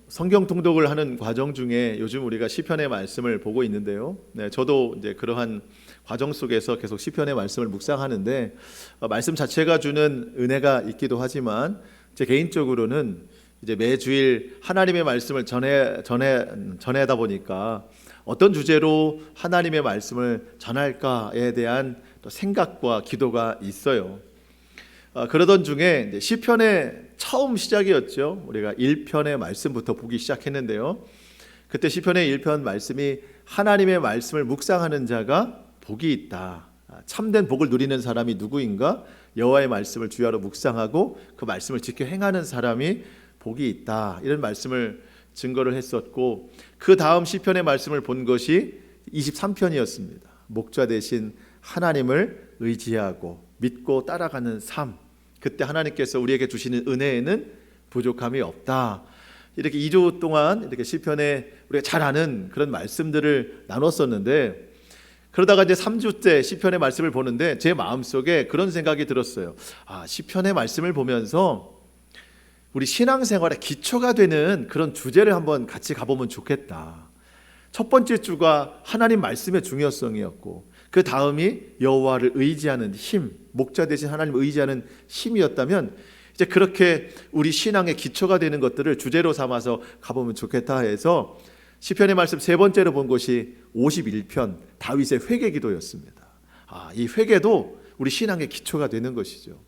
성경 통독을 하는 과정 중에 요즘 우리가 시편의 말씀을 보고 있는데요. 저도 이제 그러한 과정 속에서 계속 시편의 말씀을 묵상하는데 말씀 자체가 주는 은혜가 있기도 하지만 제 개인적으로는 이제 매주일 하나님의 말씀을 전하다 보니까 어떤 주제로 하나님의 말씀을 전할까에 대한 또 생각과 기도가 있어요. 그러던 중에 이제 시편의 처음 시작이었죠. 우리가 1편의 말씀부터 보기 시작했는데요. 그때 시편의 1편 말씀이 하나님의 말씀을 묵상하는 자가 복이 있다. 참된 복을 누리는 사람이 누구인가? 여호와의 말씀을 주야로 묵상하고 그 말씀을 지켜 행하는 사람이 복이 있다. 이런 말씀을 증거를 했었고, 그 다음 시편의 말씀을 본 것이 23편이었습니다. 목자 되신 하나님을 의지하고 믿고 따라가는 삶. 그때 하나님께서 우리에게 주시는 은혜에는 부족함이 없다. 이렇게 2주 동안 이렇게 시편에 우리가 잘 아는 그런 말씀들을 나눴었는데, 그러다가 이제 3주째 시편의 말씀을 보는데 제 마음속에 그런 생각이 들었어요. 시편의 말씀을 보면서 우리 신앙생활의 기초가 되는 그런 주제를 한번 같이 가보면 좋겠다. 첫 번째 주가 하나님 말씀의 중요성이었고, 그 다음이 여호와를 의지하는 힘, 목자 되신 하나님을 의지하는 힘이었다면, 이제 그렇게 우리 신앙의 기초가 되는 것들을 주제로 삼아서 가보면 좋겠다 해서 시편의 말씀 세 번째로 본 것이 51편 다윗의 회개 기도였습니다. 이 회개도 우리 신앙의 기초가 되는 것이죠.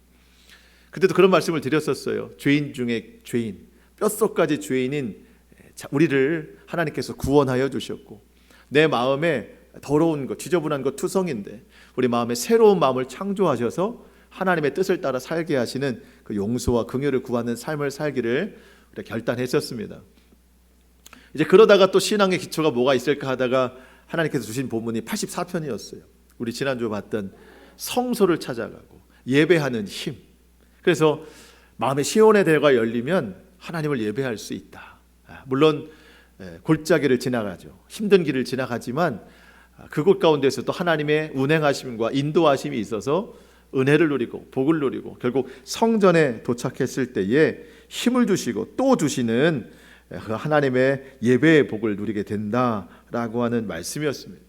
그때도 그런 말씀을 드렸었어요. 죄인 중에 죄인, 뼛속까지 죄인인 우리를 하나님께서 구원하여 주셨고, 내 마음에 더러운 것, 지저분한 것 투성인데 우리 마음에 새로운 마음을 창조하셔서 하나님의 뜻을 따라 살게 하시는 그 용서와 긍휼을 구하는 삶을 살기를 결단했었습니다. 이제 그러다가 또 신앙의 기초가 뭐가 있을까 하다가 하나님께서 주신 본문이 84편이었어요. 우리 지난주에 봤던 성소를 찾아가고 예배하는 힘. 그래서 마음의 시온의 대가 열리면 하나님을 예배할 수 있다. 물론 골짜기를 지나가죠. 힘든 길을 지나가지만 그곳 가운데서 또 하나님의 운행하심과 인도하심이 있어서 은혜를 누리고 복을 누리고 결국 성전에 도착했을 때에 힘을 주시고 또 주시는 그 하나님의 예배의 복을 누리게 된다라고 하는 말씀이었습니다.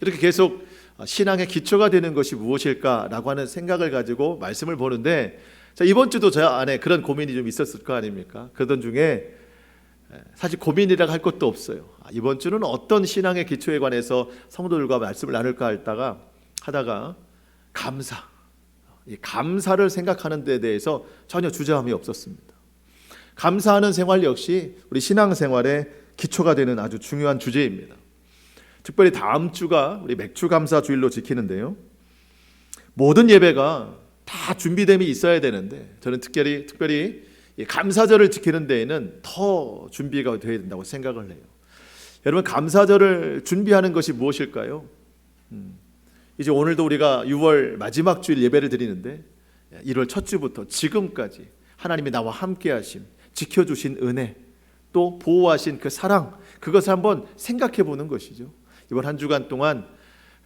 이렇게 계속 신앙의 기초가 되는 것이 무엇일까라고 하는 생각을 가지고 말씀을 보는데, 이번 주도 저 안에 그런 고민이 좀 있었을 거 아닙니까? 그러던 중에 사실 고민이라고 할 것도 없어요. 이번 주는 어떤 신앙의 기초에 관해서 성도들과 말씀을 나눌까 하다가 감사를 생각하는 데 대해서 전혀 주저함이 없었습니다. 감사하는 생활 역시 우리 신앙생활의 기초가 되는 아주 중요한 주제입니다. 특별히 다음 주가 우리 맥주감사 주일로 지키는데요. 모든 예배가 다 준비됨이 있어야 되는데 저는 특별히 감사절을 지키는 데에는 더 준비가 되어야 된다고 생각을 해요. 여러분, 감사절을 준비하는 것이 무엇일까요? 이제 오늘도 우리가 6월 마지막 주일 예배를 드리는데 1월 첫 주부터 지금까지 하나님이 나와 함께 하심, 지켜주신 은혜, 또 보호하신 그 사랑, 그것을 한번 생각해 보는 것이죠. 이번 한 주간 동안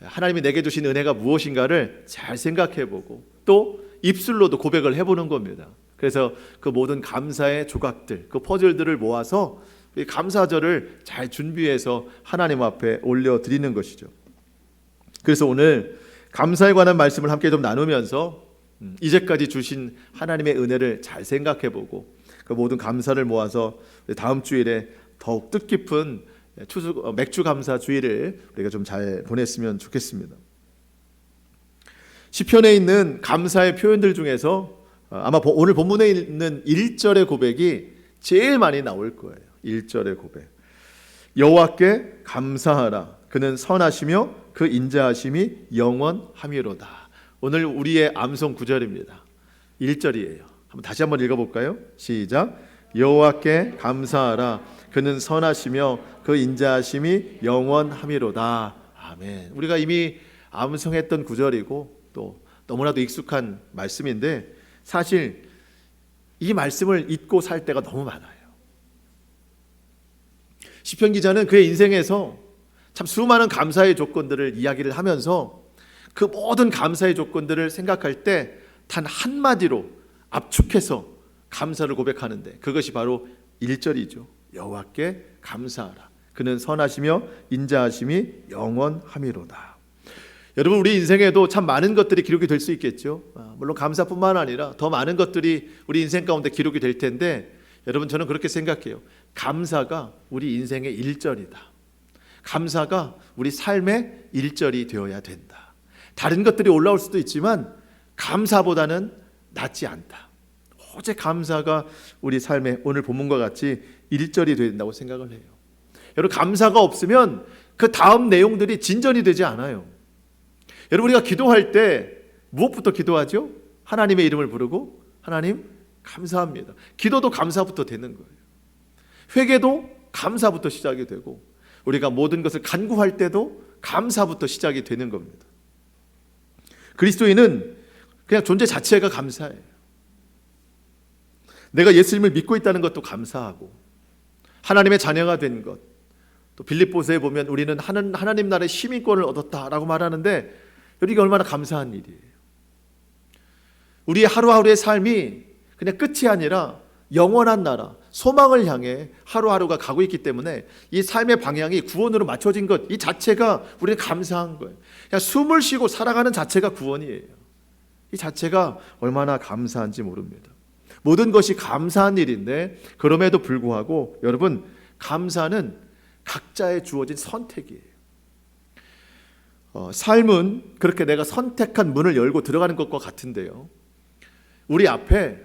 하나님이 내게 주신 은혜가 무엇인가를 잘 생각해 보고 또 입술로도 고백을 해보는 겁니다. 그래서 그 모든 감사의 조각들, 그 퍼즐들을 모아서 감사절을 잘 준비해서 하나님 앞에 올려드리는 것이죠. 그래서 오늘 감사에 관한 말씀을 함께 좀 나누면서 이제까지 주신 하나님의 은혜를 잘 생각해보고 그 모든 감사를 모아서 다음 주일에 더욱 뜻깊은 맥주 감사 주일을 우리가 좀 잘 보냈으면 좋겠습니다. 시편에 있는 감사의 표현들 중에서 아마 오늘 본문에 있는 1절의 고백이 제일 많이 나올 거예요. 1절의 고백. 여호와께 감사하라. 그는 선하시며 그 인자하심이 영원하미로다. 오늘 우리의 암송 구절입니다. 1절이에요. 다시 한번 읽어볼까요? 시작. 여호와께 감사하라. 그는 선하시며 그 인자하심이 영원하미로다. 아멘. 우리가 이미 암송했던 구절이고 또 너무나도 익숙한 말씀인데, 사실 이 말씀을 잊고 살 때가 너무 많아요. 시편 기자는 그의 인생에서 참 수많은 감사의 조건들을 이야기를 하면서 그 모든 감사의 조건들을 생각할 때 단 한마디로 압축해서 감사를 고백하는데 그것이 바로 1절이죠. 여호와께 감사하라. 그는 선하시며 인자하심이 영원함이로다. 여러분, 우리 인생에도 참 많은 것들이 기록이 될 수 있겠죠. 물론 감사뿐만 아니라 더 많은 것들이 우리 인생 가운데 기록이 될 텐데, 여러분, 저는 그렇게 생각해요. 감사가 우리 인생의 일절이다. 감사가 우리 삶의 일절이 되어야 된다. 다른 것들이 올라올 수도 있지만 감사보다는 낫지 않다. 오직 감사가 우리 삶의 오늘 본문과 같이 일절이 되어야 된다고 생각을 해요. 여러분, 감사가 없으면 그 다음 내용들이 진전이 되지 않아요. 여러분, 우리가 기도할 때 무엇부터 기도하죠? 하나님의 이름을 부르고 하나님 감사합니다. 기도도 감사부터 되는 거예요. 회개도 감사부터 시작이 되고, 우리가 모든 것을 간구할 때도 감사부터 시작이 되는 겁니다. 그리스도인은 그냥 존재 자체가 감사해요. 내가 예수님을 믿고 있다는 것도 감사하고, 하나님의 자녀가 된 것, 또 빌립보서에 보면 우리는 하나님 나라의 시민권을 얻었다라고 말하는데, 이게 얼마나 감사한 일이에요. 우리의 하루하루의 삶이 그냥 끝이 아니라 영원한 나라, 소망을 향해 하루하루가 가고 있기 때문에 이 삶의 방향이 구원으로 맞춰진 것, 이 자체가 우리는 감사한 거예요. 그냥 숨을 쉬고 살아가는 자체가 구원이에요. 이 자체가 얼마나 감사한지 모릅니다. 모든 것이 감사한 일인데, 그럼에도 불구하고 여러분, 감사는 각자의 주어진 선택이에요. 삶은 그렇게 내가 선택한 문을 열고 들어가는 것과 같은데요, 우리 앞에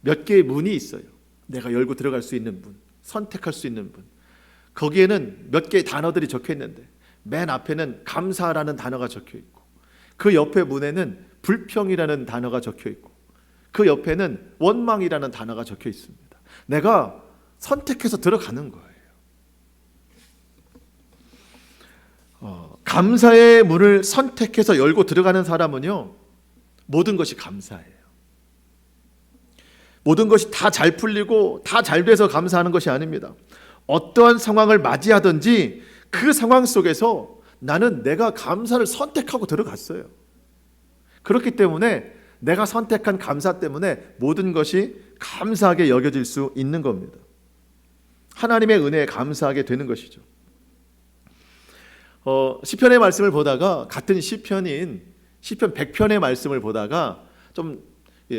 몇 개의 문이 있어요. 내가 열고 들어갈 수 있는 문, 선택할 수 있는 문. 거기에는 몇 개의 단어들이 적혀 있는데, 맨 앞에는 감사라는 단어가 적혀 있고, 그 옆에 문에는 불평이라는 단어가 적혀 있고, 그 옆에는 원망이라는 단어가 적혀 있습니다. 내가 선택해서 들어가는 거예요. 감사의 문을 선택해서 열고 들어가는 사람은요, 모든 것이 감사해요. 모든 것이 다 잘 풀리고 다 잘 돼서 감사하는 것이 아닙니다. 어떠한 상황을 맞이하든지 그 상황 속에서 나는 내가 감사를 선택하고 들어갔어요. 그렇기 때문에 내가 선택한 감사 때문에 모든 것이 감사하게 여겨질 수 있는 겁니다. 하나님의 은혜에 감사하게 되는 것이죠. 시편의 말씀을 보다가, 같은 시편인 시편 100편의 말씀을 보다가 좀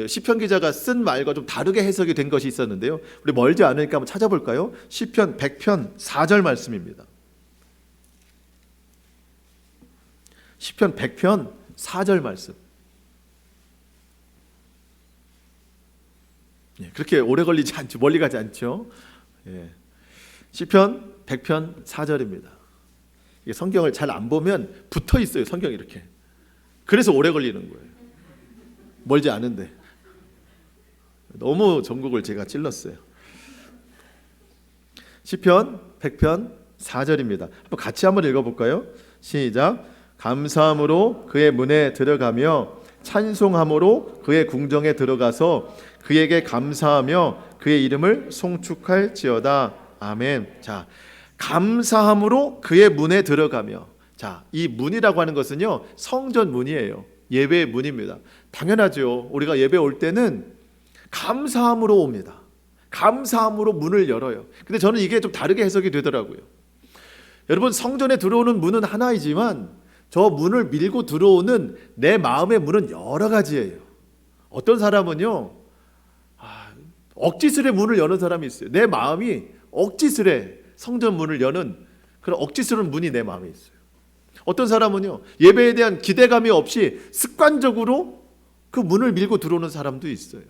시편 기자가 쓴 말과 좀 다르게 해석이 된 것이 있었는데요, 우리 멀지 않으니까 한번 찾아볼까요? 시편 100편 4절 말씀입니다. 시편 100편 4절 말씀. 그렇게 오래 걸리지 않죠. 멀리 가지 않죠. 시편 100편 4절입니다. 성경을 잘 안 보면 붙어 있어요. 성경이 이렇게. 그래서 오래 걸리는 거예요. 멀지 않은데. 너무 전국을 제가 찔렀어요. 시편 100편 4절입니다. 한번 같이 한번 읽어볼까요? 시작. 감사함으로 그의 문에 들어가며 찬송함으로 그의 궁정에 들어가서 그에게 감사하며 그의 이름을 송축할지어다. 아멘. 자, 감사함으로 그의 문에 들어가며, 자, 이 문이라고 하는 것은요, 성전 문이에요. 예배의 문입니다. 당연하죠. 우리가 예배 올 때는 감사함으로 옵니다. 감사함으로 문을 열어요. 근데 저는 이게 좀 다르게 해석이 되더라고요. 여러분, 성전에 들어오는 문은 하나이지만 저 문을 밀고 들어오는 내 마음의 문은 여러 가지예요. 어떤 사람은요, 억지스레 문을 여는 사람이 있어요. 내 마음이 억지스레 성전 문을 여는 그런 억지스러운 문이 내 마음에 있어요. 어떤 사람은요, 예배에 대한 기대감이 없이 습관적으로 그 문을 밀고 들어오는 사람도 있어요.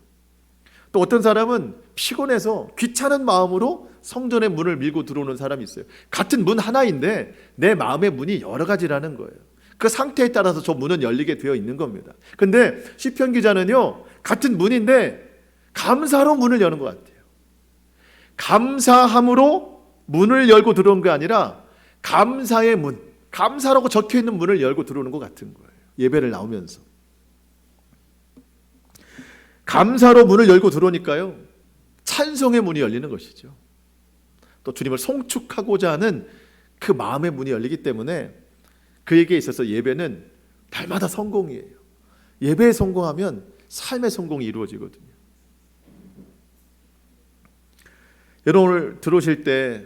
또 어떤 사람은 피곤해서 귀찮은 마음으로 성전의 문을 밀고 들어오는 사람이 있어요. 같은 문 하나인데 내 마음의 문이 여러 가지라는 거예요. 그 상태에 따라서 저 문은 열리게 되어 있는 겁니다. 근데 시편 기자는요, 같은 문인데 감사로 문을 여는 것 같아요. 감사함으로 문을 열고 들어온 게 아니라 감사의 문, 감사라고 적혀있는 문을 열고 들어오는 것 같은 거예요. 예배를 나오면서 감사로 문을 열고 들어오니까요, 찬송의 문이 열리는 것이죠. 또 주님을 송축하고자 하는 그 마음의 문이 열리기 때문에 그에게 있어서 예배는 날마다 성공이에요. 예배에 성공하면 삶의 성공이 이루어지거든요. 여러분 오늘 들어오실 때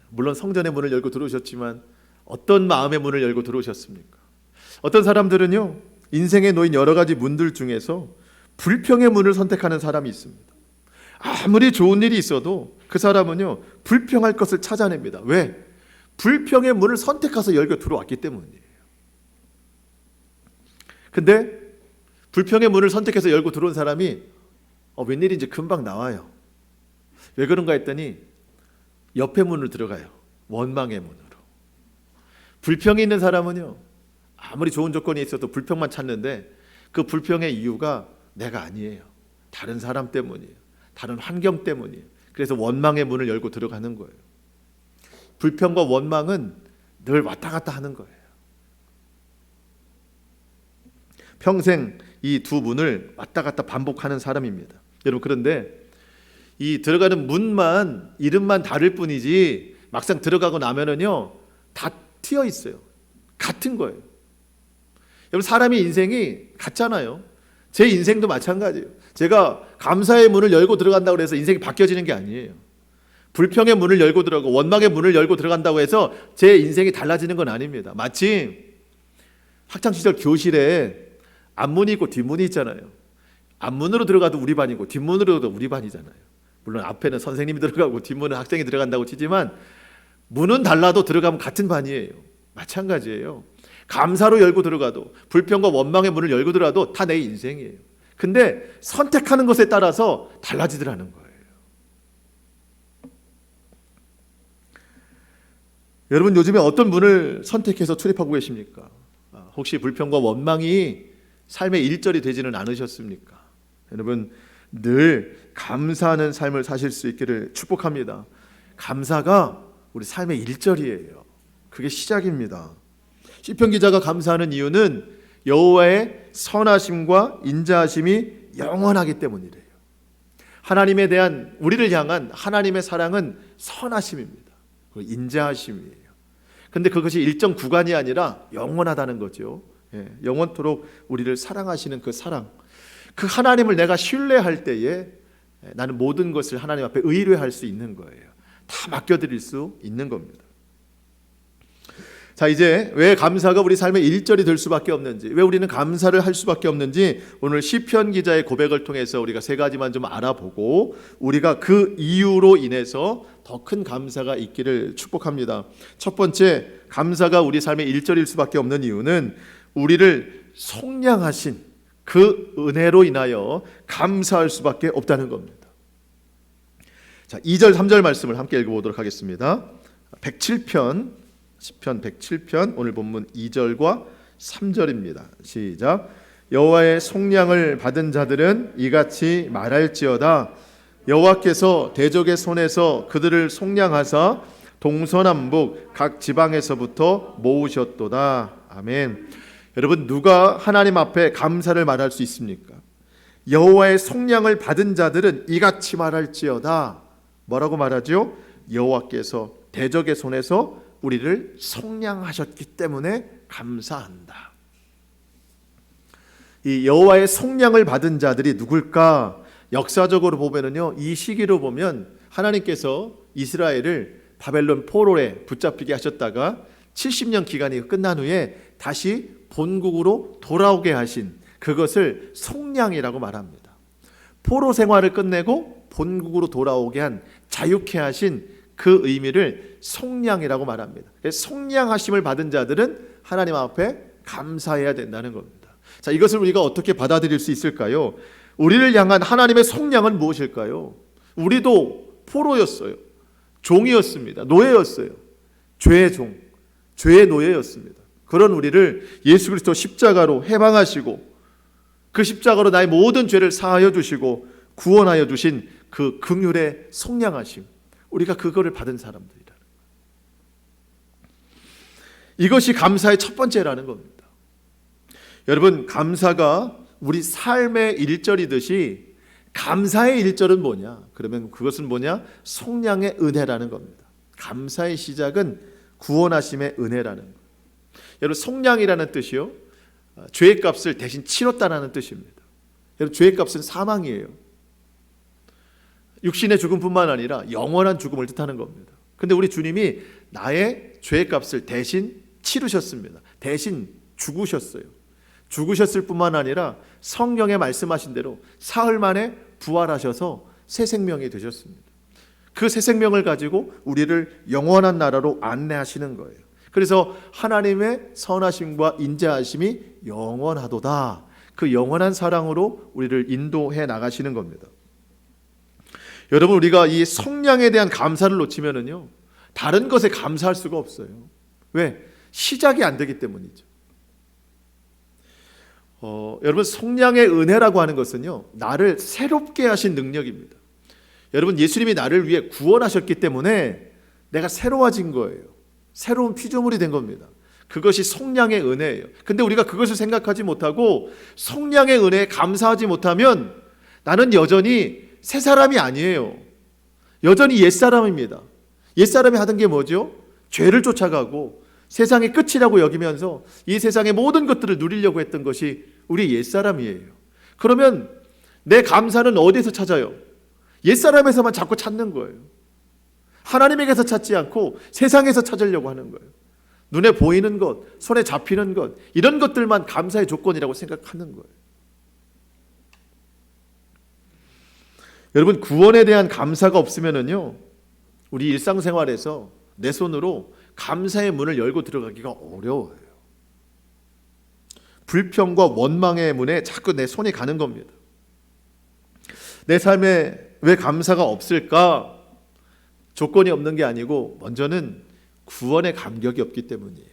물론 성전의 문을 열고 들어오셨지만 어떤 마음의 문을 열고 들어오셨습니까? 어떤 사람들은요, 인생에 놓인 여러 가지 문들 중에서 불평의 문을 선택하는 사람이 있습니다. 아무리 좋은 일이 있어도 그 사람은요, 불평할 것을 찾아냅니다. 왜? 불평의 문을 선택해서 열고 들어왔기 때문이에요. 근데 불평의 문을 선택해서 열고 들어온 사람이 웬일인지 금방 나와요. 왜 그런가 했더니 옆에 문을 들어가요. 원망의 문으로. 불평이 있는 사람은요, 아무리 좋은 조건이 있어도 불평만 찾는데 그 불평의 이유가 내가 아니에요. 다른 사람 때문이에요. 다른 환경 때문이에요. 그래서 원망의 문을 열고 들어가는 거예요. 불평과 원망은 늘 왔다 갔다 하는 거예요. 평생 이 두 문을 왔다 갔다 반복하는 사람입니다. 여러분, 그런데 이 들어가는 문만 이름만 다를 뿐이지 막상 들어가고 나면은요 다 튀어 있어요. 같은 거예요. 여러분, 사람의 인생이 같잖아요. 제 인생도 마찬가지예요. 제가 감사의 문을 열고 들어간다고 해서 인생이 바뀌어지는 게 아니에요. 불평의 문을 열고 들어가고 원망의 문을 열고 들어간다고 해서 제 인생이 달라지는 건 아닙니다. 마치 학창시절 교실에 앞문이 있고 뒷문이 있잖아요. 앞문으로 들어가도 우리 반이고 뒷문으로 들어가도 우리 반이잖아요. 물론 앞에는 선생님이 들어가고 뒷문은 학생이 들어간다고 치지만 문은 달라도 들어가면 같은 반이에요. 마찬가지예요. 감사로 열고 들어가도 불평과 원망의 문을 열고 들어가도 다 내 인생이에요. 근데 선택하는 것에 따라서 달라지더라는 거예요. 여러분, 요즘에 어떤 문을 선택해서 출입하고 계십니까? 혹시 불평과 원망이 삶의 일절이 되지는 않으셨습니까? 여러분, 늘 감사하는 삶을 사실 수 있기를 축복합니다. 감사가 우리 삶의 일절이에요. 그게 시작입니다. 시편 기자가 감사하는 이유는 여호와의 선하심과 인자하심이 영원하기 때문이래요. 하나님에 대한, 우리를 향한 하나님의 사랑은 선하심입니다. 인자하심이에요. 근데 그것이 일정 구간이 아니라 영원하다는 거죠. 영원토록 우리를 사랑하시는 그 사랑, 그 하나님을 내가 신뢰할 때에 나는 모든 것을 하나님 앞에 의뢰할 수 있는 거예요. 다 맡겨드릴 수 있는 겁니다. 자, 이제 왜 감사가 우리 삶의 일절이 될 수밖에 없는지, 왜 우리는 감사를 할 수밖에 없는지 오늘 시편 기자의 고백을 통해서 우리가 세 가지만 좀 알아보고 우리가 그 이유로 인해서 더 큰 감사가 있기를 축복합니다. 첫 번째, 감사가 우리 삶의 일절일 수밖에 없는 이유는 우리를 속량하신 그 은혜로 인하여 감사할 수밖에 없다는 겁니다. 자, 2절 3절 말씀을 함께 읽어보도록 하겠습니다. 107편, 시편 107편 오늘 본문 2절과 3절입니다. 시작. 여호와의 속량을 받은 자들은 이같이 말할지어다. 여호와께서 대적의 손에서 그들을 속량하사 동서남북 각 지방에서부터 모으셨도다. 아멘. 여러분, 누가 하나님 앞에 감사를 말할 수 있습니까? 여호와의 속량을 받은 자들은 이같이 말할지어다. 뭐라고 말하죠? 여호와께서 대적의 손에서 우리를 속량하셨기 때문에 감사한다. 이 여호와의 속량을 받은 자들이 누굴까? 역사적으로 보면은요, 이 시기로 보면 하나님께서 이스라엘을 바벨론 포로에 붙잡히게 하셨다가 70년 기간이 끝난 후에 다시 본국으로 돌아오게 하신, 그것을 속량이라고 말합니다. 포로 생활을 끝내고 본국으로 돌아오게 한, 자유케 하신 그 의미를 속량이라고 말합니다. 속량하심을 받은 자들은 하나님 앞에 감사해야 된다는 겁니다. 자, 이것을 우리가 어떻게 받아들일 수 있을까요? 우리를 향한 하나님의 속량은 무엇일까요? 우리도 포로였어요. 종이었습니다. 노예였어요. 죄의 종, 죄의 노예였습니다. 그런 우리를 예수 그리스도 십자가로 해방하시고 그 십자가로 나의 모든 죄를 사하여 주시고 구원하여 주신 그 긍휼의 속량하심, 우리가 그거를 받은 사람들이라는 거예요. 이것이 감사의 첫 번째라는 겁니다. 여러분, 감사가 우리 삶의 일절이듯이 감사의 일절은 뭐냐? 그러면 그것은 뭐냐? 속량의 은혜라는 겁니다. 감사의 시작은 구원하심의 은혜라는 거예요. 여러분, 속량이라는 뜻이요, 죄의 값을 대신 치렀다는 뜻입니다. 여러분, 죄의 값은 사망이에요. 육신의 죽음뿐만 아니라 영원한 죽음을 뜻하는 겁니다. 근데 우리 주님이 나의 죄의 값을 대신 치르셨습니다. 대신 죽으셨어요. 죽으셨을 뿐만 아니라 성경에 말씀하신 대로 사흘 만에 부활하셔서 새 생명이 되셨습니다. 그 새 생명을 가지고 우리를 영원한 나라로 안내하시는 거예요. 그래서 하나님의 선하심과 인자하심이 영원하도다. 그 영원한 사랑으로 우리를 인도해 나가시는 겁니다. 여러분, 우리가 이 속량에 대한 감사를 놓치면은요, 다른 것에 감사할 수가 없어요. 왜? 시작이 안 되기 때문이죠. 여러분, 속량의 은혜라고 하는 것은요, 나를 새롭게 하신 능력입니다. 여러분, 예수님이 나를 위해 구원하셨기 때문에 내가 새로워진 거예요. 새로운 피조물이 된 겁니다. 그것이 속량의 은혜예요. 근데 우리가 그것을 생각하지 못하고 속량의 은혜에 감사하지 못하면 나는 여전히 새 사람이 아니에요. 여전히 옛사람입니다. 옛사람이 하던 게 뭐죠? 죄를 쫓아가고 세상의 끝이라고 여기면서 이 세상의 모든 것들을 누리려고 했던 것이 우리 옛사람이에요. 그러면 내 감사는 어디에서 찾아요? 옛사람에서만 자꾸 찾는 거예요. 하나님에게서 찾지 않고 세상에서 찾으려고 하는 거예요. 눈에 보이는 것, 손에 잡히는 것, 이런 것들만 감사의 조건이라고 생각하는 거예요. 여러분, 구원에 대한 감사가 없으면은요, 우리 일상생활에서 내 손으로 감사의 문을 열고 들어가기가 어려워요. 불평과 원망의 문에 자꾸 내 손이 가는 겁니다. 내 삶에 왜 감사가 없을까? 조건이 없는 게 아니고 먼저는 구원의 감격이 없기 때문이에요.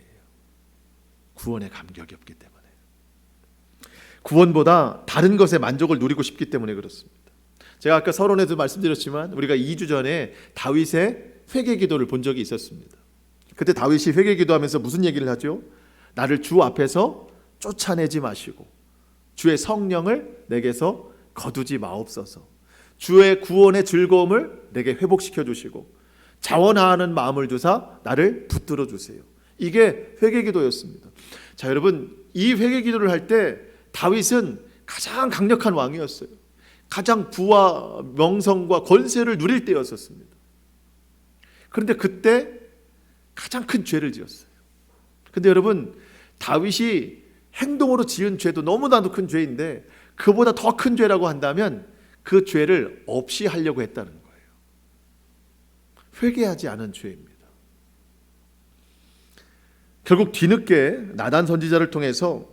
구원의 감격이 없기 때문에. 구원보다 다른 것에 만족을 누리고 싶기 때문에 그렇습니다. 제가 아까 서론에도 말씀드렸지만 우리가 2주 전에 다윗의 회개 기도를 본 적이 있었습니다. 그때 다윗이 회개 기도하면서 무슨 얘기를 하죠? 나를 주 앞에서 쫓아내지 마시고 주의 성령을 내게서 거두지 마옵소서. 주의 구원의 즐거움을 내게 회복시켜 주시고 자원하는 마음을 주사 나를 붙들어 주세요. 이게 회개 기도였습니다. 자, 여러분, 이 회개 기도를 할 때 다윗은 가장 강력한 왕이었어요. 가장 부와 명성과 권세를 누릴 때였었습니다. 그런데 그때 가장 큰 죄를 지었어요. 근데 여러분, 다윗이 행동으로 지은 죄도 너무나도 큰 죄인데 그보다 더 큰 죄라고 한다면 그 죄를 없이 하려고 했다는 거예요. 회개하지 않은 죄입니다. 결국 뒤늦게 나단 선지자를 통해서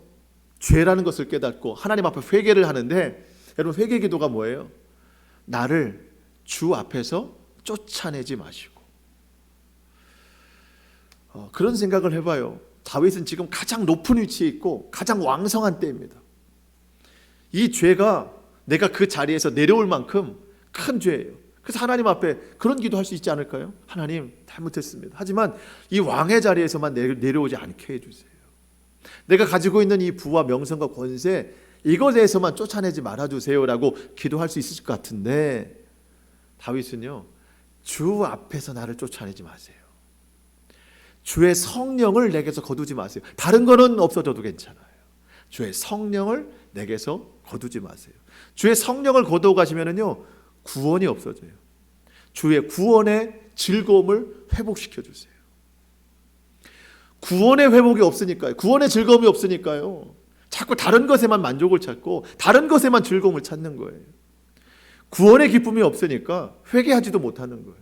죄라는 것을 깨닫고 하나님 앞에 회개를 하는데, 여러분, 회개 기도가 뭐예요? 나를 주 앞에서 쫓아내지 마시고. 그런 생각을 해봐요. 다윗은 지금 가장 높은 위치에 있고 가장 왕성한 때입니다. 이 죄가 내가 그 자리에서 내려올 만큼 큰 죄예요. 그래서 하나님 앞에 그런 기도할 수 있지 않을까요? 하나님, 잘못했습니다. 하지만 이 왕의 자리에서만 내려오지 않게 해주세요. 내가 가지고 있는 이 부와 명성과 권세, 이것에서만 쫓아내지 말아주세요라고 기도할 수 있을 것 같은데, 다윗은요, 주 앞에서 나를 쫓아내지 마세요. 주의 성령을 내게서 거두지 마세요. 다른 거는 없어져도 괜찮아요. 주의 성령을 내게서 거두지 마세요. 주의 성령을 거두어 가시면은요, 구원이 없어져요. 주의 구원의 즐거움을 회복시켜 주세요. 구원의 회복이 없으니까요. 구원의 즐거움이 없으니까요. 자꾸 다른 것에만 만족을 찾고 다른 것에만 즐거움을 찾는 거예요. 구원의 기쁨이 없으니까 회개하지도 못하는 거예요.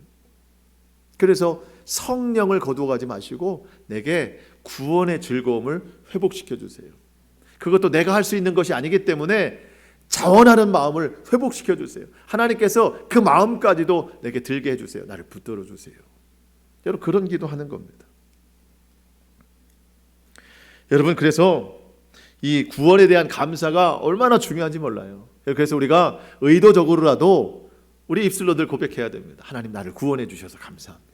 그래서 성령을 거두어가지 마시고 내게 구원의 즐거움을 회복시켜 주세요. 그것도 내가 할 수 있는 것이 아니기 때문에 자원하는 마음을 회복시켜 주세요. 하나님께서 그 마음까지도 내게 들게 해주세요. 나를 붙들어 주세요. 여러분, 그런 기도하는 겁니다. 여러분, 그래서 이 구원에 대한 감사가 얼마나 중요한지 몰라요. 그래서 우리가 의도적으로라도 우리 입술로 늘 고백해야 됩니다. 하나님, 나를 구원해 주셔서 감사합니다.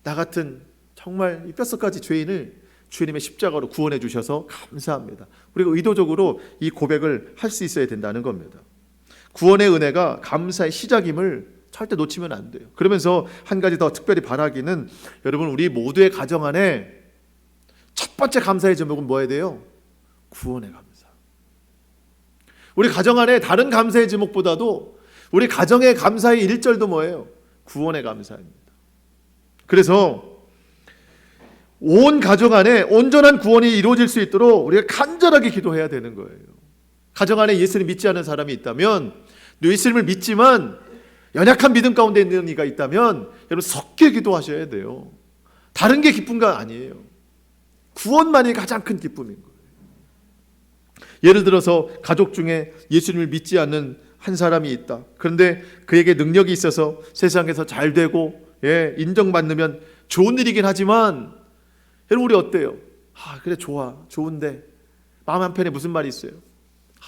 나 같은 정말 이 뼛속까지 죄인을 주님의 십자가로 구원해 주셔서 감사합니다. 우리가 의도적으로 이 고백을 할 수 있어야 된다는 겁니다. 구원의 은혜가 감사의 시작임을 절대 놓치면 안 돼요. 그러면서 한 가지 더 특별히 바라기는, 여러분, 우리 모두의 가정 안에 첫 번째 감사의 제목은 뭐여야 돼요? 구원의 감사. 우리 가정 안에 다른 감사의 제목보다도 우리 가정의 감사의 1절도 뭐예요? 구원의 감사입니다. 그래서 온 가정 안에 온전한 구원이 이루어질 수 있도록 우리가 간절하게 기도해야 되는 거예요. 가정 안에 예수님 믿지 않는 사람이 있다면, 예수님을 믿지만 연약한 믿음 가운데 있는 이가 있다면 여러분 섞여 기도하셔야 돼요. 다른 게 기쁜 거 아니에요. 구원만이 가장 큰 기쁨인 거예요. 예를 들어서 가족 중에 예수님을 믿지 않는 한 사람이 있다. 그런데 그에게 능력이 있어서 세상에서 잘 되고 인정받으면 좋은 일이긴 하지만, 여러분 우리 어때요? 그래 좋아, 좋은데 마음 한편에 무슨 말이 있어요?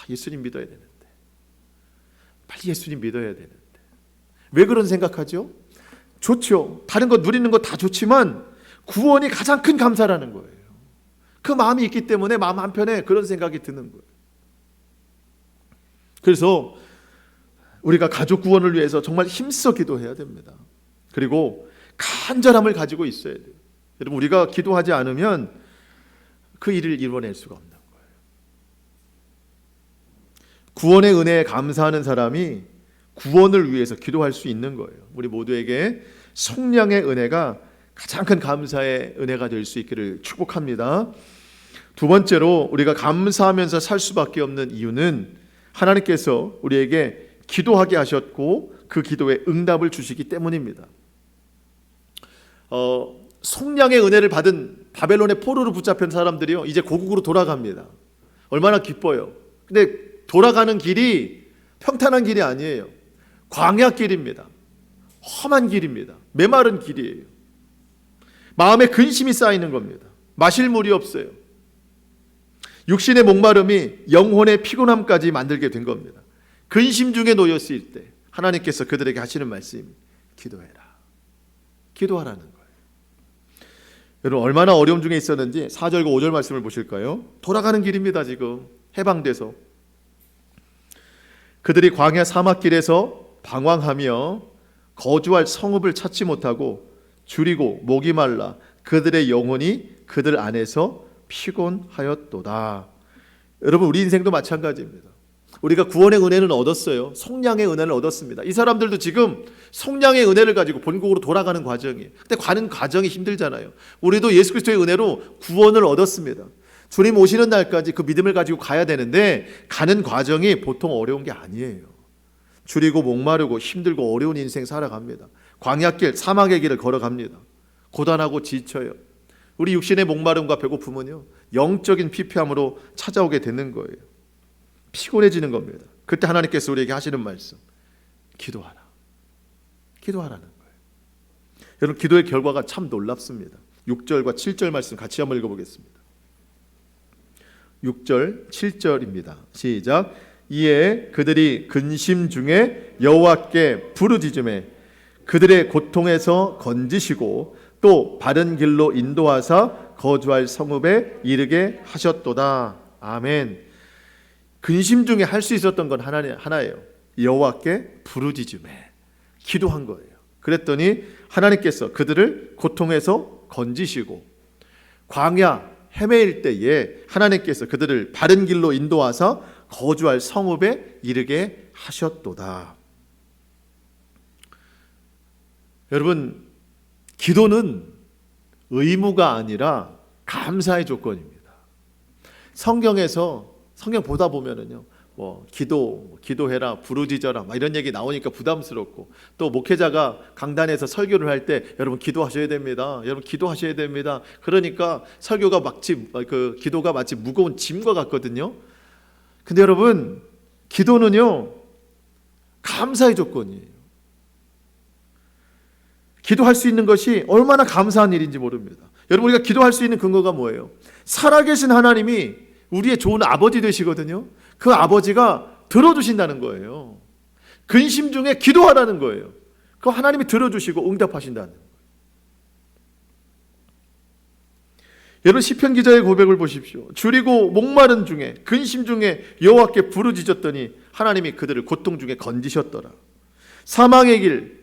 예수님 믿어야 되는데, 빨리 예수님 믿어야 되는데. 왜 그런 생각하죠? 좋죠. 다른 거 누리는 거 다 좋지만 구원이 가장 큰 감사라는 거예요. 그 마음이 있기 때문에 마음 한편에 그런 생각이 드는 거예요. 그래서 우리가 가족 구원을 위해서 정말 힘써 기도해야 됩니다. 그리고 간절함을 가지고 있어야 돼요. 여러분 우리가 기도하지 않으면 그 일을 이뤄낼 수가 없는 거예요. 구원의 은혜에 감사하는 사람이 구원을 위해서 기도할 수 있는 거예요. 우리 모두에게 성령의 은혜가 가장 큰 감사의 은혜가 될 수 있기를 축복합니다. 두 번째로 우리가 감사하면서 살 수밖에 없는 이유는 하나님께서 우리에게 기도하게 하셨고 그 기도에 응답을 주시기 때문입니다. 속량의 은혜를 받은 바벨론의 포로로 붙잡힌 사람들이요, 이제 고국으로 돌아갑니다. 얼마나 기뻐요. 근데 돌아가는 길이 평탄한 길이 아니에요. 광야길입니다. 험한 길입니다. 메마른 길이에요. 마음에 근심이 쌓이는 겁니다. 마실 물이 없어요. 육신의 목마름이 영혼의 피곤함까지 만들게 된 겁니다. 근심 중에 놓였을 때 하나님께서 그들에게 하시는 말씀이 기도해라. 기도하라는 거예요. 여러분 얼마나 어려움 중에 있었는지 4절과 5절 말씀을 보실까요? 돌아가는 길입니다. 지금 해방돼서 그들이 광야 사막길에서 방황하며 거주할 성읍을 찾지 못하고 줄이고 목이 말라 그들의 영혼이 그들 안에서 피곤하였도다. 여러분 우리 인생도 마찬가지입니다. 우리가 구원의 은혜는 얻었어요. 속량의 은혜를 얻었습니다. 이 사람들도 지금 속량의 은혜를 가지고 본국으로 돌아가는 과정이에요. 근데 가는 과정이 힘들잖아요. 우리도 예수 그리스도의 은혜로 구원을 얻었습니다. 주님 오시는 날까지 그 믿음을 가지고 가야 되는데 가는 과정이 보통 어려운 게 아니에요. 줄이고 목마르고 힘들고 어려운 인생 살아갑니다. 광야길, 사막의 길을 걸어갑니다. 고단하고 지쳐요. 우리 육신의 목마름과 배고픔은요, 영적인 피폐함으로 찾아오게 되는 거예요. 피곤해지는 겁니다. 그때 하나님께서 우리에게 하시는 말씀, 기도하라. 기도하라는 거예요. 여러분 기도의 결과가 참 놀랍습니다. 6절과 7절 말씀 같이 한번 읽어보겠습니다. 6절, 7절입니다. 시작. 이에 그들이 근심 중에 여호와께 부르짖음에 그들의 고통에서 건지시고 또 바른 길로 인도하사 거주할 성읍에 이르게 하셨도다. 아멘. 근심 중에 할 수 있었던 건 하나예요. 여호와께 부르짖음에 기도한 거예요. 그랬더니 하나님께서 그들을 고통에서 건지시고 광야 헤매일 때에 하나님께서 그들을 바른 길로 인도하사 거주할 성읍에 이르게 하셨도다. 여러분 기도는 의무가 아니라 감사의 조건입니다. 성경에서 성경 보다 보면은요, 기도해라, 부르짖어라, 이런 얘기 나오니까 부담스럽고, 또 목회자가 강단에서 설교를 할 때 여러분 기도하셔야 됩니다. 여러분 기도하셔야 됩니다. 그러니까 설교가 기도가 마치 무거운 짐과 같거든요. 근데 여러분 기도는요 감사의 조건이에요. 기도할 수 있는 것이 얼마나 감사한 일인지 모릅니다. 여러분 우리가 기도할 수 있는 근거가 뭐예요? 살아계신 하나님이 우리의 좋은 아버지 되시거든요. 그 아버지가 들어주신다는 거예요. 근심 중에 기도하라는 거예요. 그 하나님이 들어주시고 응답하신다는 거예요. 여러분 시편 기자의 고백을 보십시오. 줄이고 목마른 중에 근심 중에 여호와께 부르짖었더니 하나님이 그들을 고통 중에 건지셨더라. 사망의 길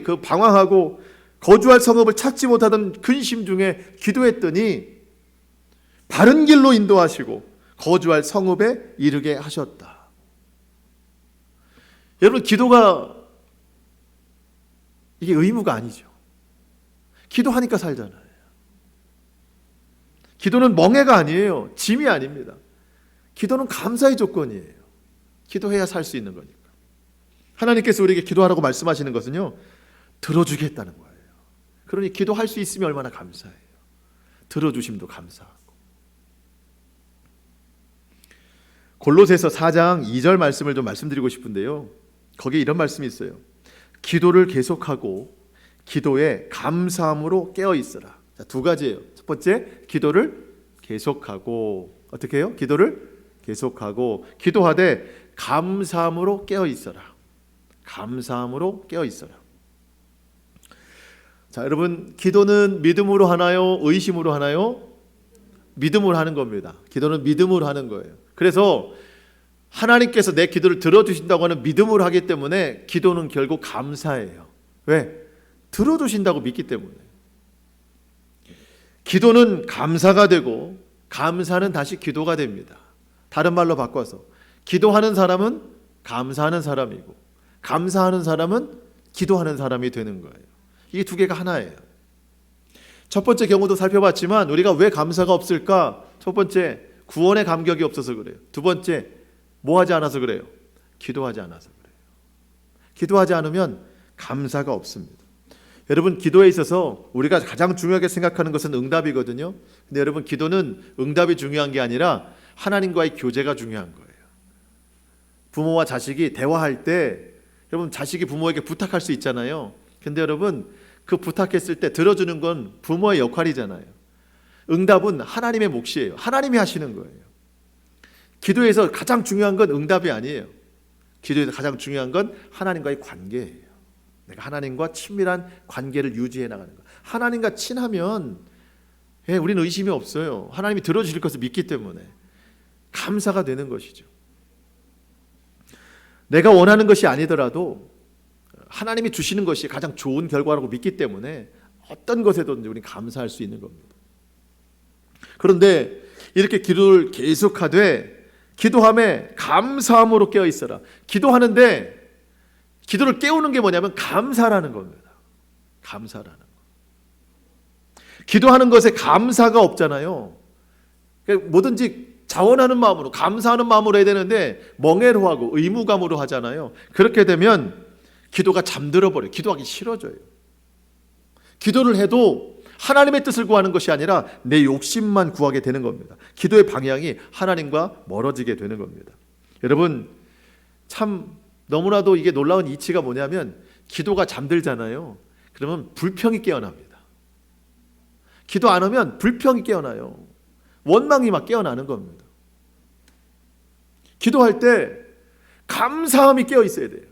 그 방황하고 거주할 성읍을 찾지 못하던 근심 중에 기도했더니 바른 길로 인도하시고 거주할 성읍에 이르게 하셨다. 여러분, 기도가 이게 의무가 아니죠. 기도하니까 살잖아요. 기도는 멍해가 아니에요. 짐이 아닙니다. 기도는 감사의 조건이에요. 기도해야 살 수 있는 거니까. 하나님께서 우리에게 기도하라고 말씀하시는 것은요, 들어주겠다는 거예요. 그러니 기도할 수 있으면 얼마나 감사해요. 들어주심도 감사하고. 골로새서 4장 2절 말씀을 좀 말씀드리고 싶은데요, 거기에 이런 말씀이 있어요. 기도를 계속하고 기도에 감사함으로 깨어 있어라. 자, 두 가지예요. 첫 번째, 기도를 계속하고, 어떻게 해요? 기도를 계속하고 기도하되 감사함으로 깨어 있어라. 감사함으로 깨어 있어라. 자, 여러분, 기도는 믿음으로 하나요? 의심으로 하나요? 믿음으로 하는 겁니다. 기도는 믿음으로 하는 거예요. 그래서 하나님께서 내 기도를 들어주신다고 하는 믿음으로 하기 때문에 기도는 결국 감사예요. 왜? 들어주신다고 믿기 때문에. 기도는 감사가 되고 감사는 다시 기도가 됩니다. 다른 말로 바꿔서 기도하는 사람은 감사하는 사람이고 감사하는 사람은 기도하는 사람이 되는 거예요. 이게 두 개가 하나예요. 첫 번째 경우도 살펴봤지만 우리가 왜 감사가 없을까? 첫 번째, 구원의 감격이 없어서 그래요. 두 번째, 뭐 하지 않아서 그래요? 기도하지 않아서 그래요. 기도하지 않으면 감사가 없습니다. 여러분, 기도에 있어서 우리가 가장 중요하게 생각하는 것은 응답이거든요. 근데 여러분, 기도는 응답이 중요한 게 아니라 하나님과의 교제가 중요한 거예요. 부모와 자식이 대화할 때 여러분, 자식이 부모에게 부탁할 수 있잖아요. 근데 여러분, 그 부탁했을 때 들어주는 건 부모의 역할이잖아요. 응답은 하나님의 몫이에요. 하나님이 하시는 거예요. 기도에서 가장 중요한 건 응답이 아니에요. 기도에서 가장 중요한 건 하나님과의 관계예요. 내가 하나님과 친밀한 관계를 유지해 나가는 것. 하나님과 친하면 우리는 의심이 없어요. 하나님이 들어주실 것을 믿기 때문에 감사가 되는 것이죠. 내가 원하는 것이 아니더라도 하나님이 주시는 것이 가장 좋은 결과라고 믿기 때문에 어떤 것에도 우리는 감사할 수 있는 겁니다. 그런데 이렇게 기도를 계속하되 기도함에 감사함으로 깨어 있어라. 기도하는데 기도를 깨우는 게 뭐냐면 감사라는 겁니다. 감사라는 거. 기도하는 것에 감사가 없잖아요. 그러니까 뭐든지 자원하는 마음으로, 감사하는 마음으로 해야 되는데 멍해로 하고 의무감으로 하잖아요. 그렇게 되면 기도가 잠들어 버려요. 기도하기 싫어져요. 기도를 해도 하나님의 뜻을 구하는 것이 아니라 내 욕심만 구하게 되는 겁니다. 기도의 방향이 하나님과 멀어지게 되는 겁니다. 여러분, 참 너무나도 이게 놀라운 이치가 뭐냐면 기도가 잠들잖아요. 그러면 불평이 깨어납니다. 기도 안 하면 불평이 깨어나요. 원망이 막 깨어나는 겁니다. 기도할 때 감사함이 깨어 있어야 돼요.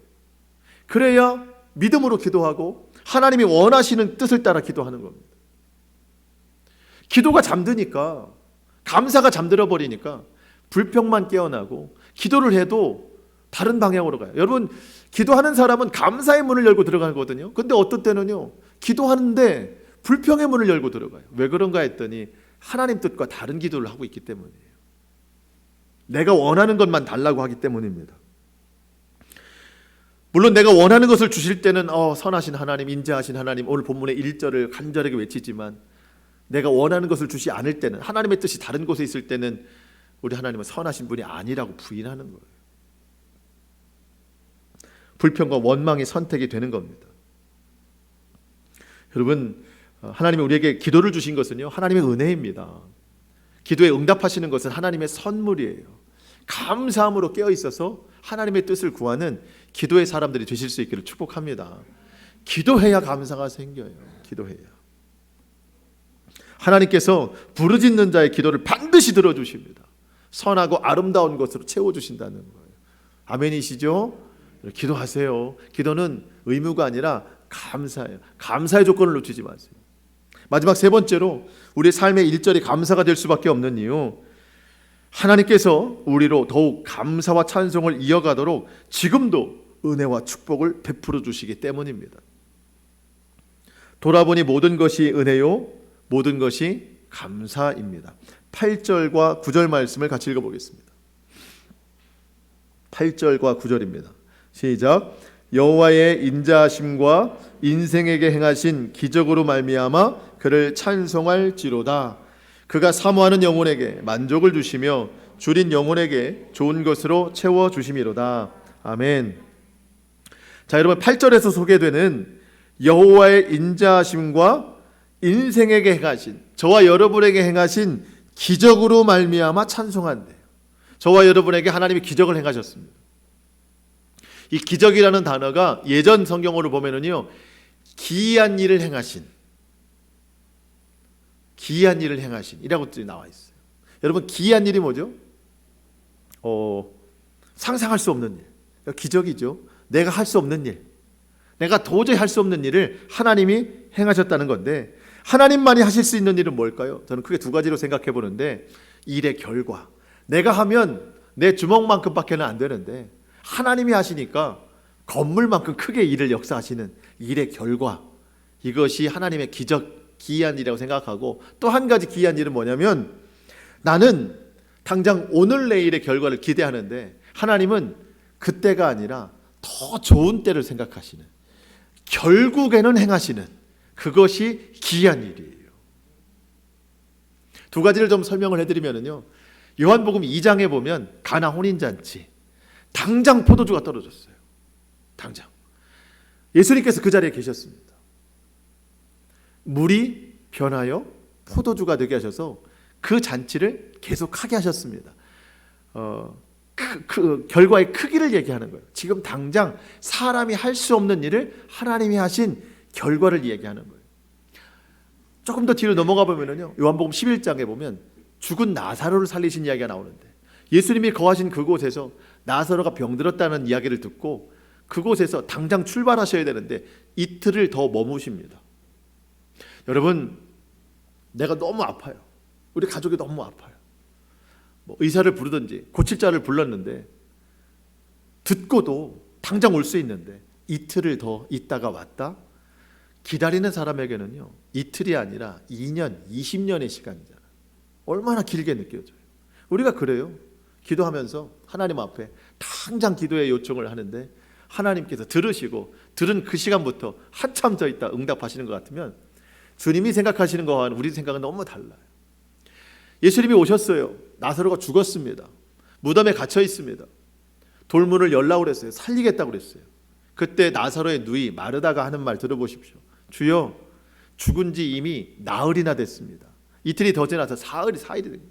그래야 믿음으로 기도하고 하나님이 원하시는 뜻을 따라 기도하는 겁니다. 기도가 잠드니까, 감사가 잠들어 버리니까 불평만 깨어나고 기도를 해도 다른 방향으로 가요. 여러분, 기도하는 사람은 감사의 문을 열고 들어가거든요. 근데 어떤 때는요, 기도하는데 불평의 문을 열고 들어가요. 왜 그런가 했더니 하나님 뜻과 다른 기도를 하고 있기 때문이에요. 내가 원하는 것만 달라고 하기 때문입니다. 물론 내가 원하는 것을 주실 때는 선하신 하나님, 인자하신 하나님, 오늘 본문의 1절을 간절하게 외치지만 내가 원하는 것을 주시 않을 때는, 하나님의 뜻이 다른 곳에 있을 때는 우리 하나님은 선하신 분이 아니라고 부인하는 거예요. 불평과 원망이 선택이 되는 겁니다. 여러분, 하나님이 우리에게 기도를 주신 것은요, 하나님의 은혜입니다. 기도에 응답하시는 것은 하나님의 선물이에요. 감사함으로 깨어 있어서 하나님의 뜻을 구하는 기도의 사람들이 되실 수 있기를 축복합니다. 기도해야 감사가 생겨요. 기도해야. 하나님께서 부르짖는 자의 기도를 반드시 들어주십니다. 선하고 아름다운 것으로 채워주신다는 거예요. 아멘이시죠? 기도하세요. 기도는 의무가 아니라 감사예요. 감사의 조건을 놓치지 마세요. 마지막 세 번째로 우리의 삶의 1절이 감사가 될 수밖에 없는 이유, 하나님께서 우리로 더욱 감사와 찬송을 이어가도록 지금도 은혜와 축복을 베풀어 주시기 때문입니다. 돌아보니 모든 것이 은혜요, 모든 것이 감사입니다. 8절과 9절 말씀을 같이 읽어보겠습니다. 8절과 9절입니다. 시작. 여호와의 인자하심과 인생에게 행하신 기적으로 말미암아 그를 찬송할지로다. 그가 사모하는 영혼에게 만족을 주시며 줄인 영혼에게 좋은 것으로 채워 주심이로다. 아멘. 자, 여러분 8절에서 소개되는 여호와의 인자하심과 인생에게 행하신, 저와 여러분에게 행하신 기적으로 말미암아 찬송한대요. 저와 여러분에게 하나님이 기적을 행하셨습니다. 이 기적이라는 단어가 예전 성경어를 보면은요, 기이한 일을 행하신, 기이한 일을 행하신 이라고 나와 있어요. 여러분, 기이한 일이 뭐죠? 상상할 수 없는 일, 기적이죠. 내가 할 수 없는 일, 내가 도저히 할 수 없는 일을 하나님이 행하셨다는 건데, 하나님만이 하실 수 있는 일은 뭘까요? 저는 크게 두 가지로 생각해 보는데, 일의 결과, 내가 하면 내 주먹만큼밖에는 안 되는데 하나님이 하시니까 건물만큼 크게 일을 역사하시는 일의 결과, 이것이 하나님의 기적, 기이한 일이라고 생각하고, 또 한 가지 기이한 일은 뭐냐면, 나는 당장 오늘 내일의 결과를 기대하는데 하나님은 그때가 아니라 더 좋은 때를 생각하시는, 결국에는 행하시는, 그것이 기이한 일이에요. 두 가지를 좀 설명을 해드리면요, 요한복음 2장에 보면 가나 혼인잔치, 당장 포도주가 떨어졌어요. 당장 예수님께서 그 자리에 계셨습니다. 물이 변하여 포도주가 되게 하셔서 그 잔치를 계속하게 하셨습니다. 그 결과의 크기를 얘기하는 거예요. 지금 당장 사람이 할 수 없는 일을 하나님이 하신 결과를 얘기하는 거예요. 조금 더 뒤로 넘어가 보면요, 요한복음 11장에 보면 죽은 나사로를 살리신 이야기가 나오는데, 예수님이 거하신 그곳에서 나사로가 병들었다는 이야기를 듣고 그곳에서 당장 출발하셔야 되는데 이틀을 더 머무십니다. 여러분, 내가 너무 아파요. 우리 가족이 너무 아파요. 의사를 부르든지 고칠 자를 불렀는데, 듣고도 당장 올 수 있는데 이틀을 더 있다가 왔다? 기다리는 사람에게는요, 이틀이 아니라 2년, 20년의 시간이잖아요. 얼마나 길게 느껴져요. 우리가 그래요. 기도하면서 하나님 앞에 당장 기도의 요청을 하는데 하나님께서 들으시고 들은 그 시간부터 한참 더 있다 응답하시는 것 같으면, 주님이 생각하시는 거와는 우리 생각은 너무 달라요. 예수님이 오셨어요. 나사로가 죽었습니다. 무덤에 갇혀 있습니다. 돌문을 열라고 그랬어요. 살리겠다고 그랬어요. 그때 나사로의 누이 마르다가 하는 말 들어보십시오. 주여, 죽은 지 이미 나흘이나 됐습니다. 이틀이 더 지나서 사흘이 됩니다.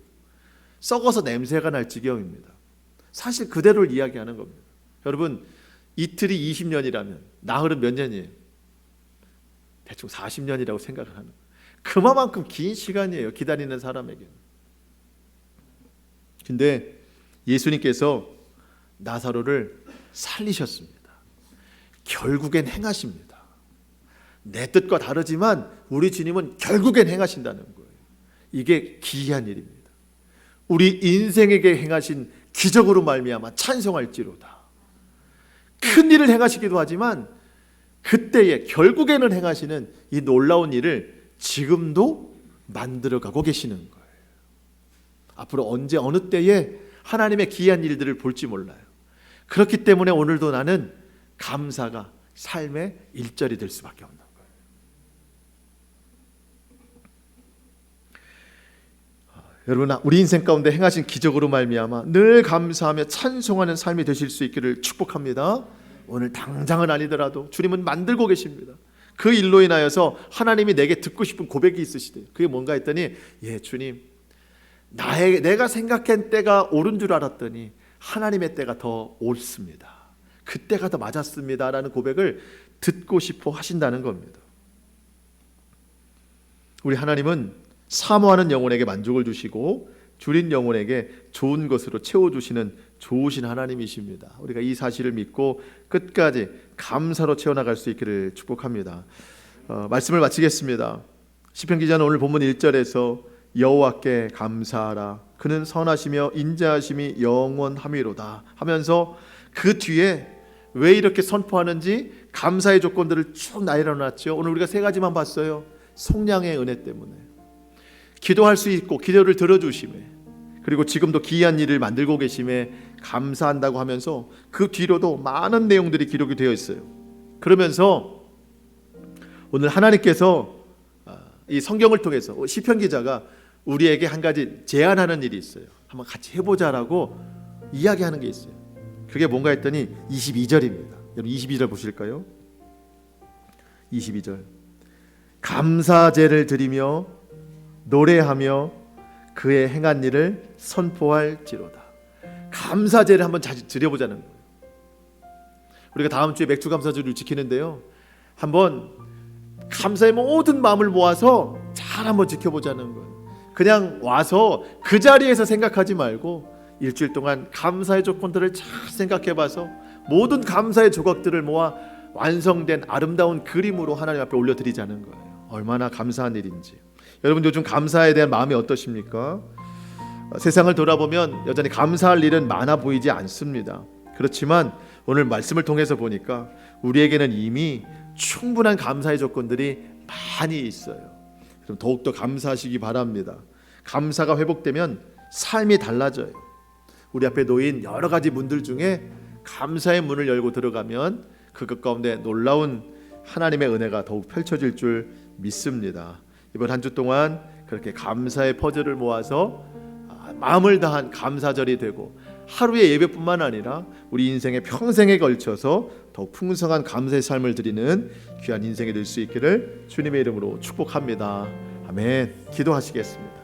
썩어서 냄새가 날 지경입니다. 사실 그대로를 이야기하는 겁니다. 여러분, 이틀이 20년이라면 나흘은 몇 년이에요? 대충 40년이라고 생각을 하는 거예요. 그만큼 긴 시간이에요, 기다리는 사람에게는. 근데 예수님께서 나사로를 살리셨습니다. 결국엔 행하십니다. 내 뜻과 다르지만 우리 주님은 결국엔 행하신다는 거예요. 이게 기이한 일입니다. 우리 인생에게 행하신 기적으로 말미암아 찬송할지로다. 큰 일을 행하시기도 하지만 그때에 결국에는 행하시는 이 놀라운 일을 지금도 만들어가고 계시는 거예요. 앞으로 언제 어느 때에 하나님의 기이한 일들을 볼지 몰라요. 그렇기 때문에 오늘도 나는 감사가 삶의 일절이 될 수밖에 없는 거예요. 여러분, 우리 인생 가운데 행하신 기적으로 말미암아 늘 감사하며 찬송하는 삶이 되실 수 있기를 축복합니다. 오늘 당장은 아니더라도 주님은 만들고 계십니다. 그 일로 인하여서 하나님이 내게 듣고 싶은 고백이 있으시대요. 그게 뭔가 했더니, 예, 주님, 내가 생각한 때가 옳은 줄 알았더니 하나님의 때가 더 옳습니다. 그때가 더 맞았습니다 라는 고백을 듣고 싶어 하신다는 겁니다. 우리 하나님은 사모하는 영혼에게 만족을 주시고 줄인 영혼에게 좋은 것으로 채워주시는 좋으신 하나님이십니다. 우리가 이 사실을 믿고 끝까지 감사로 채워나갈 수 있기를 축복합니다. 말씀을 마치겠습니다. 시편 기자는 오늘 본문 1절에서 여호와께 감사하라, 그는 선하시며 인자하심이 영원함이로다 하면서 그 뒤에 왜 이렇게 선포하는지 감사의 조건들을 쭉 나열해놨죠. 오늘 우리가 세 가지만 봤어요. 속량의 은혜 때문에, 기도할 수 있고 기도를 들어주심에, 그리고 지금도 기이한 일을 만들고 계심에 감사한다고 하면서 그 뒤로도 많은 내용들이 기록이 되어 있어요. 그러면서 오늘 하나님께서 이 성경을 통해서 시편 기자가 우리에게 한 가지 제안하는 일이 있어요. 한번 같이 해보자라고 이야기하는 게 있어요. 그게 뭔가 했더니 22절입니다. 여러분 22절 보실까요? 22절 감사제를 드리며 노래하며 그의 행한 일을 선포할지로다. 감사제를 한번 드려보자는 거예요. 우리가 다음 주에 맥주 감사주를 지키는데요, 한번 감사의 모든 마음을 모아서 잘 한번 지켜보자는 거예요. 그냥 와서 그 자리에서 생각하지 말고 일주일 동안 감사의 조건들을 잘 생각해봐서 모든 감사의 조각들을 모아 완성된 아름다운 그림으로 하나님 앞에 올려드리자는 거예요. 얼마나 감사한 일인지. 여러분 요즘 감사에 대한 마음이 어떠십니까? 세상을 돌아보면 여전히 감사할 일은 많아 보이지 않습니다. 그렇지만 오늘 말씀을 통해서 보니까 우리에게는 이미 충분한 감사의 조건들이 많이 있어요. 그럼 더욱더 감사하시기 바랍니다. 감사가 회복되면 삶이 달라져요. 우리 앞에 놓인 여러 가지 문들 중에 감사의 문을 열고 들어가면 그것 가운데 놀라운 하나님의 은혜가 더욱 펼쳐질 줄 믿습니다. 이번 한 주 동안 그렇게 감사의 퍼즐을 모아서 마음을 다한 감사절이 되고 하루의 예배뿐만 아니라 우리 인생의 평생에 걸쳐서 더욱 풍성한 감사의 삶을 드리는 귀한 인생이 될 수 있기를 주님의 이름으로 축복합니다. 아멘. 기도하시겠습니다.